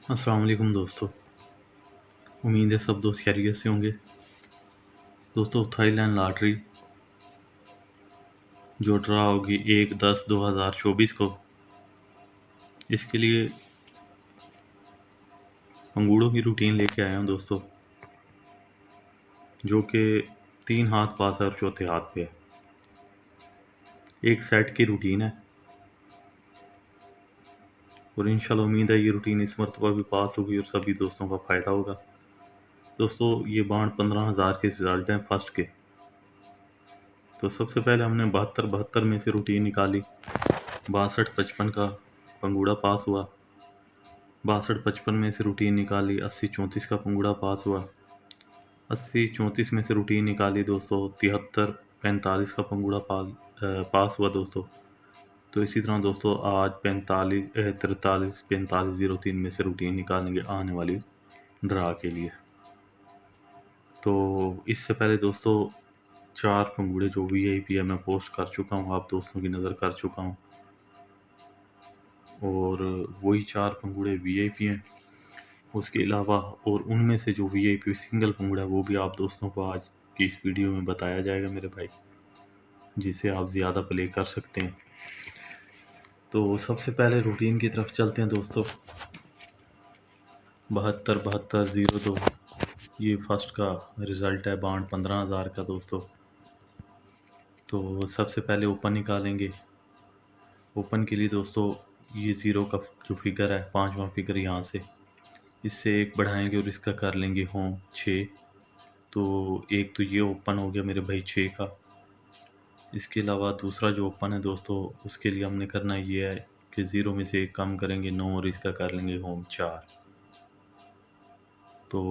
अस्सलाम वालेकुम दोस्तों। उम्मीद है सब दोस्त खैरियत से होंगे। दोस्तों, थाईलैंड लॉटरी जो ड्रा होगी 1/10/2024 को, इसके लिए पंगूड़ों की रूटीन लेके आया हूँ दोस्तों, जो कि 3 हाथ पास है और चौथे हाथ पे है। एक सेट की रूटीन है और इंशाल्लाह उम्मीद है ये रूटीन इस मरतबा भी पास होगी और सभी दोस्तों का फ़ायदा होगा। दोस्तों, ये बांड 15,000 के रिजल्ट हैं फर्स्ट के। तो सबसे पहले हमने 72-72 में से रूटीन निकाली। 62-55 का पंगूड़ा पास हुआ। 62-55 में से रूटीन निकाली। 80-34 का पंगूड़ा पास हुआ। 80-34 में से रूटीन निकाली दोस्तों। 73-45 का पंगूड़ा पास हुआ दोस्तों। तो इसी तरह दोस्तों आज 43-45-03 में से रूटीन निकालेंगे आने वाली ड्रा के लिए। तो इससे पहले दोस्तों 4 पंगूड़े जो VIP है मैं पोस्ट कर चुका हूँ, आप दोस्तों की नज़र कर चुका हूँ, और वही 4 पंगूड़े VIP हैं। उसके अलावा और उनमें से जो VIP सिंगल पंगूड़ा है वो भी आप दोस्तों को आज की इस वीडियो में बताया जाएगा मेरे भाई, जिसे आप ज़्यादा प्ले कर सकते हैं। तो सबसे पहले रूटीन की तरफ चलते हैं दोस्तों। 72-72-02 ये फर्स्ट का रिज़ल्ट है बांड 15,000 का दोस्तों। तो सबसे पहले ओपन निकालेंगे। ओपन के लिए दोस्तों ये ज़ीरो का जो फिगर है, 5वां फिगर यहाँ से, इससे एक बढ़ाएंगे और इसका कर लेंगे होम 6। तो एक तो ये ओपन हो गया मेरे भाई 6 का। इसके अलावा दूसरा जो ओपन है दोस्तों, उसके लिए हमने करना ये है कि ज़ीरो में से एक कम करेंगे 9 और इसका कर लेंगे होम 4। तो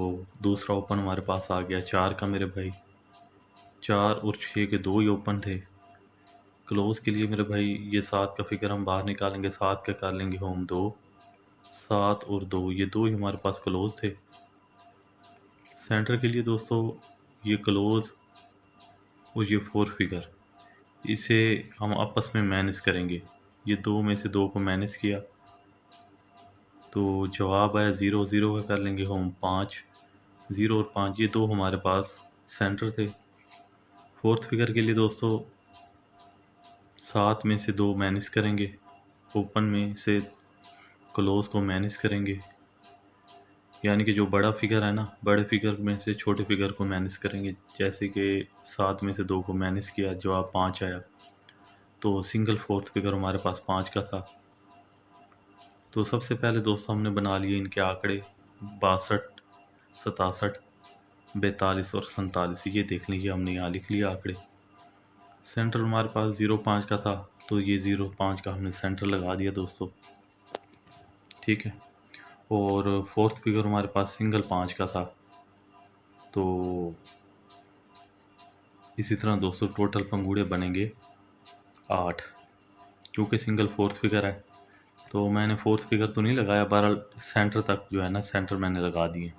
दूसरा ओपन हमारे पास आ गया 4 का मेरे भाई। 4 और 6 के दो ही ओपन थे। क्लोज के लिए मेरे भाई ये 7 का फिगर हम बाहर निकालेंगे, 7 का कर लेंगे होम 2। 7 और 2 ये दो ही हमारे पास क्लोज थे। सेंटर के लिए दोस्तों ये क्लोज और ये 4 फिगर, इसे हम आपस में मैनेज करेंगे। ये दो में से दो को मैनेज किया तो जवाब आया 0 0 का कर लेंगे होम 5। 0 और 5 ये दो हमारे पास सेंटर थे। फोर्थ फिगर के लिए दोस्तों 7 में से दो मैनेज करेंगे, ओपन में से क्लोज को मैनेज करेंगे, यानी कि जो बड़ा फिगर है ना, बड़े फिगर में से छोटे फिगर को मैनेज करेंगे। जैसे कि 7 में से दो को मैनेज किया, जवाब 5 आया। तो सिंगल फोर्थ फिगर हमारे पास 5 का था। तो सबसे पहले दोस्तों हमने बना लिए इनके आंकड़े 62, 67, 42 और 47। ये देख लीजिए हमने यहाँ लिख लिया आंकड़े। सेंटर हमारे पास 0.5 का था, तो ये 0.5 का हमने सेंटर लगा दिया दोस्तों, ठीक है। और फोर्थ फिगर हमारे पास सिंगल 5 का था। तो इसी तरह दोस्तों टोटल पंगूड़े बनेंगे 8, क्योंकि सिंगल फोर्थ फिगर है। तो मैंने फोर्थ फिगर तो नहीं लगाया, बहरहाल सेंटर तक जो है ना, सेंटर मैंने लगा दिए।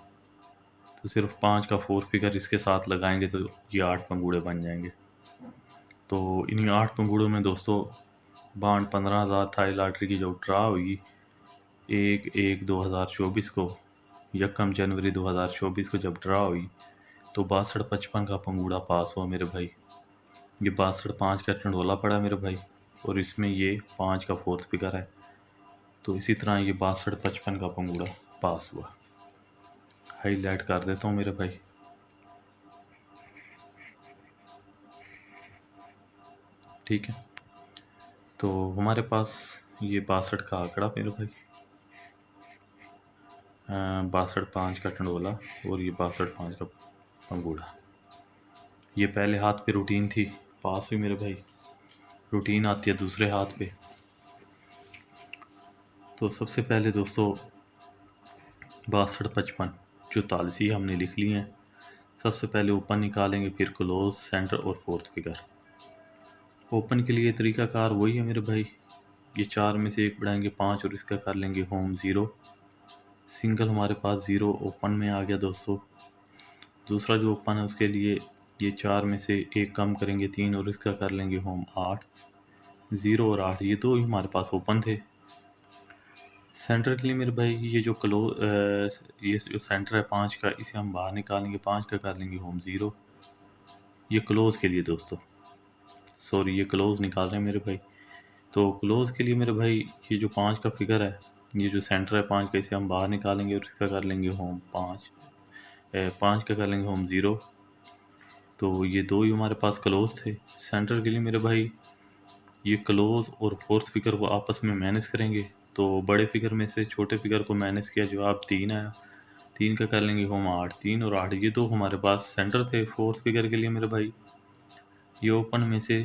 तो सिर्फ 5 का फोर्थ फिगर इसके साथ लगाएंगे तो ये 8 पंगूड़े बन जाएंगे। तो इन्हीं 8 पंगूड़ों में दोस्तों बांड 15,000 थाई लॉटरी की जो ड्रा हुई 1/1/2024 को, 1 जनवरी 2024 को जब ड्रा हुई, तो 62-55 का पंगूड़ा पास हुआ मेरे भाई। ये 62-5 का टंडोला पड़ा मेरे भाई, और इसमें ये 5 का फोर्थ फिगर है। तो इसी तरह ये 62-55 का पंगूड़ा पास हुआ। हाईलाइट कर देता हूँ मेरे भाई, ठीक है। तो हमारे पास ये 62 का आंकड़ा मेरे भाई, 62-5 का टंडोला और ये 62-5 का पंगूड़ा। ये पहले हाथ पे रूटीन थी, पास हुई मेरे भाई। रूटीन आती है दूसरे हाथ पे। तो सबसे पहले दोस्तों 62-55-44 ये हमने लिख लिए हैं। सबसे पहले ओपन निकालेंगे, फिर क्लोज, सेंटर और फोर्थ फिगर। ओपन के लिए तरीकाकार वही है मेरे भाई, ये 4 में से एक बढ़ाएंगे 5 और इसका कर लेंगे होम 0। सिंगल हमारे पास 0 ओपन में आ गया दोस्तों। दूसरा जो ओपन है उसके लिए ये 4 में से एक कम करेंगे 3 और इसका कर लेंगे होम 8। 0 और 8 ये दो ही हमारे पास ओपन थे। सेंटर के लिए मेरे भाई ये जो ये जो सेंटर है 5 का, इसे हम बाहर निकालेंगे, 5 का कर लेंगे होम 0। ये क्लोज के लिए दोस्तों, सॉरी ये क्लोज निकाल रहे हैं मेरे भाई। तो क्लोज के लिए मेरे भाई ये जो 5 का फिगर है, ये जो सेंटर है 5 का, इसे हम बाहर निकालेंगे और इसका कर लेंगे होम 5 का कर लेंगे होम 0। तो ये दो ही हमारे पास क्लोज थे। सेंटर के लिए मेरे भाई ये क्लोज और फोर्थ फिगर को आपस में मैनेज करेंगे। तो बड़े फिगर में से छोटे फिगर को मैनेज किया, जवाब 3 आया। 3 का कर लेंगे होम 8। 3 और 8 ये दो हमारे पास सेंटर थे। फोर्थ फिगर के लिए मेरे भाई ये ओपन में से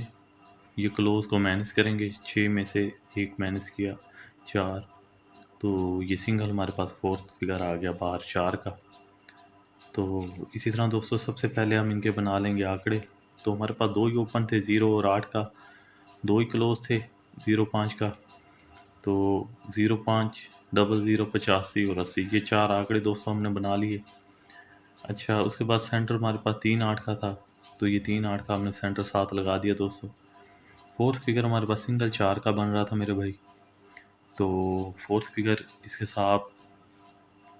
ये क्लोज को मैनेज करेंगे। 6 में से 1 मैनेज किया, 4। तो ये सिंगल हमारे पास फोर्थ फिगर आ गया बाहर 4 का। तो इसी तरह दोस्तों सबसे पहले हम इनके बना लेंगे आंकड़े। तो हमारे पास दो ही ओपन थे, 0 और 8 का। दो ही क्लोज थे, 0 5 का। तो 0 5 डबल 0 85 और 80, ये 4 आंकड़े दोस्तों हमने बना लिए। अच्छा, उसके बाद सेंटर हमारे पास 3 8 का था। तो ये 3 8 का हमने सेंटर 7 लगा दिया दोस्तों। फोर्थ फिगर हमारे पास सिंगल 4 का बन रहा था मेरे भाई। तो फोर्थ फिगर इसके साथ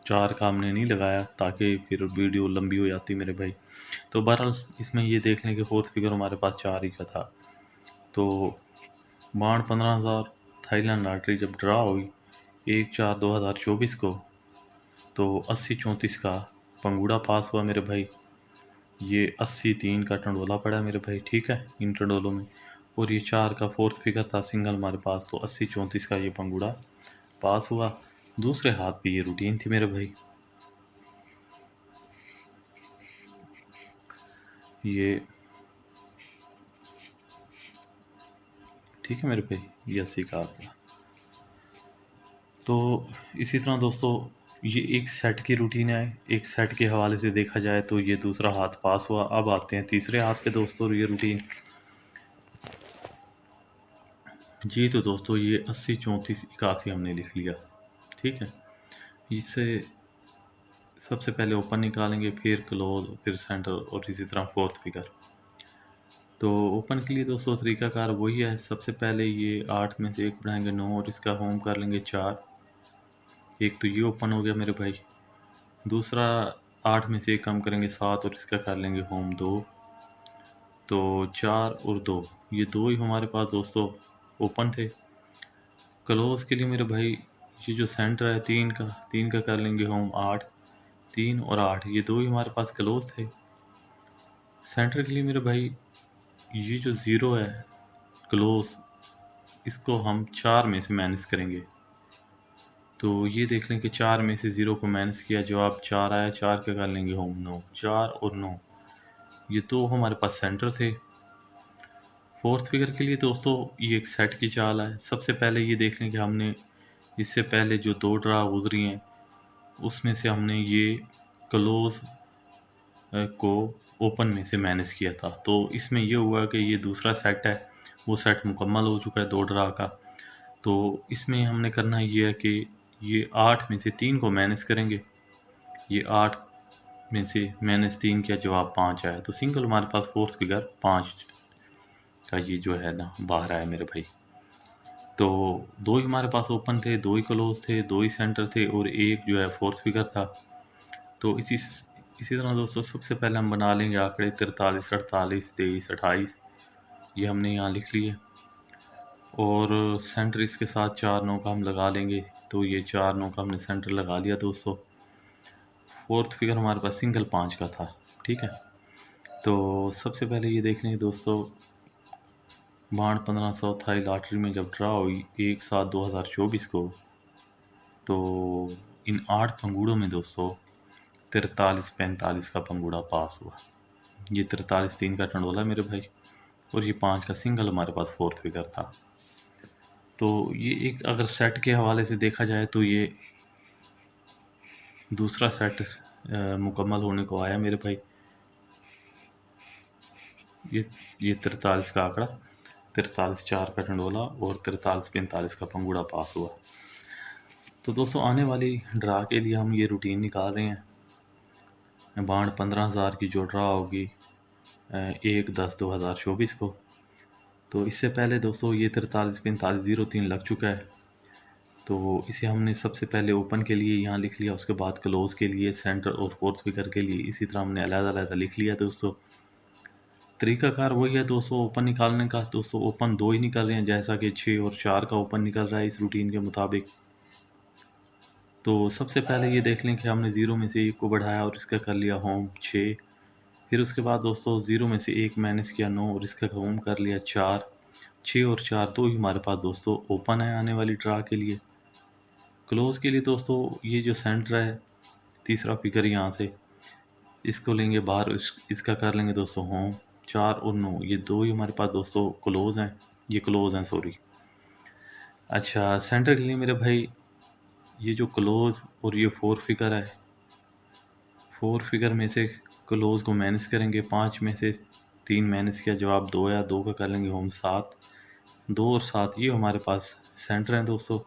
4 का हमने नहीं लगाया, ताकि फिर वीडियो लंबी हो जाती मेरे भाई। तो बहरहाल इसमें ये देख लें कि फोर्थ फिगर हमारे पास 4 ही का था। तो बाढ़ 15,000 थाईलैंड लॉटरी जब ड्रा हुई 1/4/2024 को, तो 80-34 का पंगूड़ा पास हुआ मेरे भाई। ये 83 का टंडोला पड़ा मेरे भाई, ठीक है, इन टंडोलों में। और ये 4 का फोर्थ फिगर था सिंगल हमारे पास, तो 80-34 का ये पंगूड़ा पास हुआ। दूसरे हाथ पे ये रूटीन थी मेरे भाई। ये ठीक है मेरे भाई, ये 80 का आ गया। तो इसी तरह दोस्तों ये एक सेट की रूटीन है। एक सेट के हवाले से देखा जाए तो ये दूसरा हाथ पास हुआ। अब आते हैं तीसरे हाथ पे दोस्तों, ये रूटीन जी। तो दोस्तों ये 80-34-81 हमने लिख लिया, ठीक है। इससे सबसे पहले ओपन निकालेंगे, फिर क्लोज, फिर सेंटर और इसी तरह फोर्थ फिगर। तो ओपन के लिए दोस्तों तरीकाकार वही है। सबसे पहले ये 8 में से 1 बढ़ाएंगे 9 और इसका होम कर लेंगे 4। एक तो ये ओपन हो गया मेरे भाई। दूसरा 8 में से 1 कम करेंगे 7 और इसका कर लेंगे होम 2। तो 4 और 2, ये दो ही हमारे पास दोस्तों ओपन थे। क्लोज के लिए मेरे भाई ये जो सेंटर है 3 का कर लेंगे होम 8। 3 और 8 ये दो ही हमारे पास क्लोज थे। सेंटर के लिए मेरे भाई ये जो 0 है क्लोज, इसको हम 4 में से मैनेज करेंगे। तो ये देख लें कि 4 में से 0 को माइनस किया, जवाब 4 आया। 4 का कर लेंगे होम 9। 4 और 9 ये तो हमारे पास सेंटर थे। फोर्थ फिगर के लिए दोस्तों ये एक सेट की चाल है। सबसे पहले ये देख लें कि हमने इससे पहले जो 2 ड्रा गुजरी हैं उसमें से हमने ये क्लोज को ओपन में से मैनेज किया था। तो इसमें ये हुआ कि ये दूसरा सेट है, वो सेट मुकम्मल हो चुका है 2 ड्रा का। तो इसमें हमने करना ये है कि ये 8 में से 3 को मैनेज करेंगे। ये 8 में से मैनेज 3 किया, जवाब 5 आया। तो सिंगल हमारे पास फोर्थ फिगर 5 का ये जो है ना बाहर आया मेरे भाई। तो दो ही हमारे पास ओपन थे, दो ही क्लोज थे, दो ही सेंटर थे और एक जो है फोर्थ फिगर था। तो इसी तरह दोस्तों सबसे पहले हम बना लेंगे आंकड़े 43 48 23 28। ये हमने यहाँ लिख लिए और सेंटर इसके साथ 4 9 का हम लगा लेंगे। तो ये 4 9 का हमने सेंटर लगा लिया दोस्तों। फोर्थ फिगर हमारे पास सिंगल 5 का था, ठीक है। तो सबसे पहले ये देख लेंगे दोस्तों, बाढ़ 1500 थाई लॉटरी में जब ड्रा हुई 1/7/2024 को, तो इन 8 पंगूड़ों में दोस्तों 43 45 का पंगूड़ा पास हुआ। ये 43 3 का टंडोला मेरे भाई और ये 5 का सिंगल हमारे पास फोर्थ फिगर था। तो ये एक अगर सेट के हवाले से देखा जाए तो ये दूसरा सेट मुकम्मल होने को आया मेरे भाई। ये 43 का आंकड़ा, 43 4 का टंडोला और 43 45 का पंगूड़ा पास हुआ। तो दोस्तों आने वाली ड्रा के लिए हम ये रूटीन निकाल रहे हैं। बाढ़ 15,000 की जो ड्रा होगी 1/10/2024 को। तो इससे पहले दोस्तों ये 43 45 03 लग चुका है। तो इसे हमने सबसे पहले ओपन के लिए यहाँ लिख लिया, उसके बाद क्लोज के लिए, सेंटर और फोर्थ फिगर के लिए इसी तरह हमने अलग-अलग लिख लिया दोस्तों। तरीकाकार वही है दोस्तों ओपन निकालने का। दोस्तों ओपन 2 ही निकल रहे हैं, जैसा कि 6 और 4 का ओपन निकल रहा है इस रूटीन के मुताबिक। तो सबसे पहले ये देख लें कि हमने 0 में से 1 को बढ़ाया और इसका कर लिया होम 6। फिर उसके बाद दोस्तों 0 में से 1 माइनस किया 9 और इसका होम कर लिया 4। 6 और 4 दो ही हमारे पास दोस्तों ओपन है आने वाली ड्रा के लिए। क्लोज के लिए दोस्तों ये जो सेंटर है, तीसरा फिगर यहाँ से इसको लेंगे बाहर, इसका कर लेंगे दोस्तों होम। 4 और 9 ये दो ही हमारे पास दोस्तों क्लोज हैं, ये क्लोज हैं सॉरी। अच्छा सेंटर के लिए मेरे भाई ये जो क्लोज और ये 4 फिगर है, 4 फिगर में से क्लोज को माइनस करेंगे, 5 में से 3 माइनस किया, जवाब 2 या 2 का कर लेंगे होम 7। 2 और 7 ये हमारे पास सेंटर हैं दोस्तों।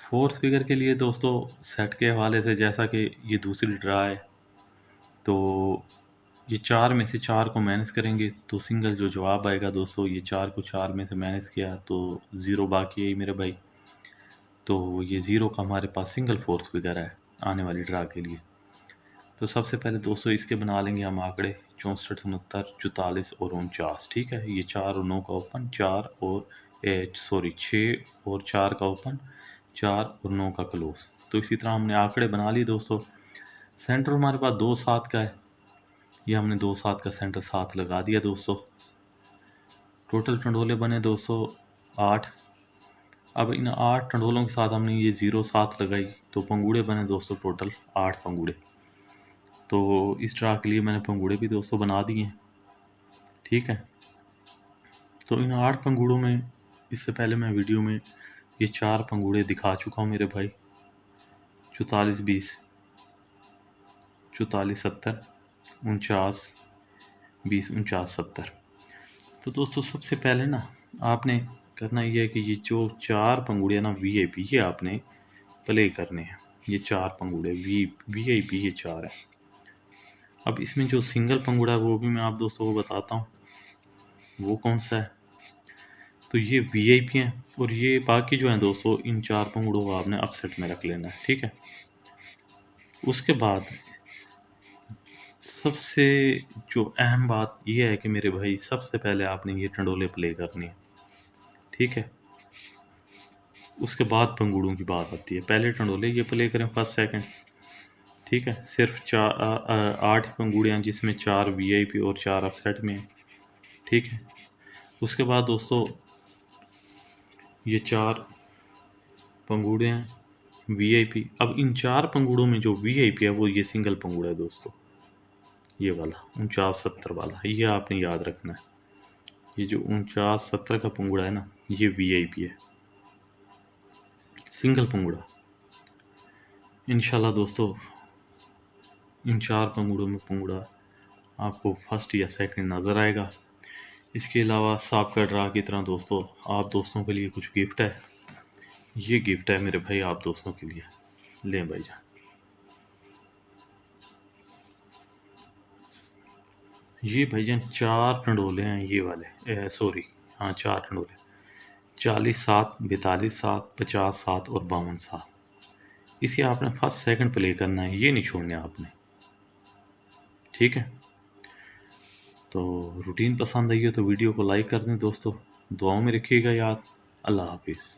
फोर्थ फिगर के लिए दोस्तों सेट के हवाले से, जैसा कि ये दूसरी ड्रा है, तो ये 4 में से 4 को माइनस करेंगे तो सिंगल जो जवाब आएगा दोस्तों, ये 4 को 4 में से माइनस किया तो 0 बाकी है मेरे भाई। तो ये 0 का हमारे पास सिंगल फोर्थ फिगर है आने वाली ड्रा के लिए। तो सबसे पहले दोस्तों इसके बना लेंगे हम आंकड़े 64, 69, 44 और 49। ठीक है, ये 4 और 9 का ओपन, 4 और 6 और 4 का ओपन, 4 और 9 का क्लोज। तो इसी तरह हमने आंकड़े बना लिए दोस्तों। सेंटर हमारे पास 2 7 का है, ये हमने 2 7 का सेंटर 7 लगा दिया दोस्तों। टोटल टंडोले बने दोस्तों 8। अब इन 8 टंडोलों के साथ हमने ये 0 7 लगाई तो पंगूड़े बने दोस्तों टोटल 8 पंगूड़े। तो इस ड्रा के लिए मैंने पंगूड़े भी दोस्तों बना दिए हैं। ठीक है, तो इन 8 पंगूड़ों में इससे पहले मैं वीडियो में ये 4 पंगूड़े दिखा चुका हूँ मेरे भाई, 44 20, 44 70, 49 20, 49 70। तो दोस्तों सबसे पहले ना आपने करना ये है कि ये जो 4 पंगूड़े ना VIP ये आपने प्ले करने हैं। ये 4 पंगूड़े VIP ये 4 है। अब इसमें जो सिंगल पंगूड़ा है वो भी मैं आप दोस्तों को बताता हूँ वो कौन सा है। तो ये VIP हैं और ये बाकी जो हैं दोस्तों इन 4 पंगूड़ों को आपने अपसेट में रख लेना है। ठीक है, उसके बाद सबसे जो अहम बात ये है कि मेरे भाई सबसे पहले आपने ये टंडोले प्ले करने हैं। ठीक है, उसके बाद पंगूड़ों की बात आती है। पहले टंडोले ये प्ले करें फर्स्ट सेकंड। ठीक है, सिर्फ 8 पंगूड़े हैं जिसमें 4 VIP और 4 अपसेट में हैं। ठीक है, उसके बाद दोस्तों ये 4 पंगूड़े हैं VIP। अब इन 4 पंगूड़ों में जो VIP है वो ये सिंगल पंगूड़ा है दोस्तों, ये वाला 49 70 वाला, ये आपने याद रखना है। ये जो 49 70 का पंगूड़ा है ना ये VIP है, सिंगल पंगूड़ा। इंशाल्लाह दोस्तों इन 4 पंगूड़ों में पंगूड़ा आपको फर्स्ट या सेकंड नज़र आएगा। इसके अलावा सांप का ड्रा की तरह दोस्तों आप दोस्तों के लिए कुछ गिफ्ट है। ये गिफ्ट है मेरे भाई आप दोस्तों के लिए, लें भाईजान। ये भाईजान 4 टंडोले हैं ये वाले, सॉरी हाँ 4 टंडोले, 40 7, 42 7, 50 7 और 52 7। इसे आपने फर्स्ट सेकंड प्ले करना है, ये नहीं छोड़ने आपने। ठीक है, तो रूटीन पसंद आई हो तो वीडियो को लाइक कर दें दोस्तों, दुआओं में रखिएगा याद। अल्लाह हाफिज़।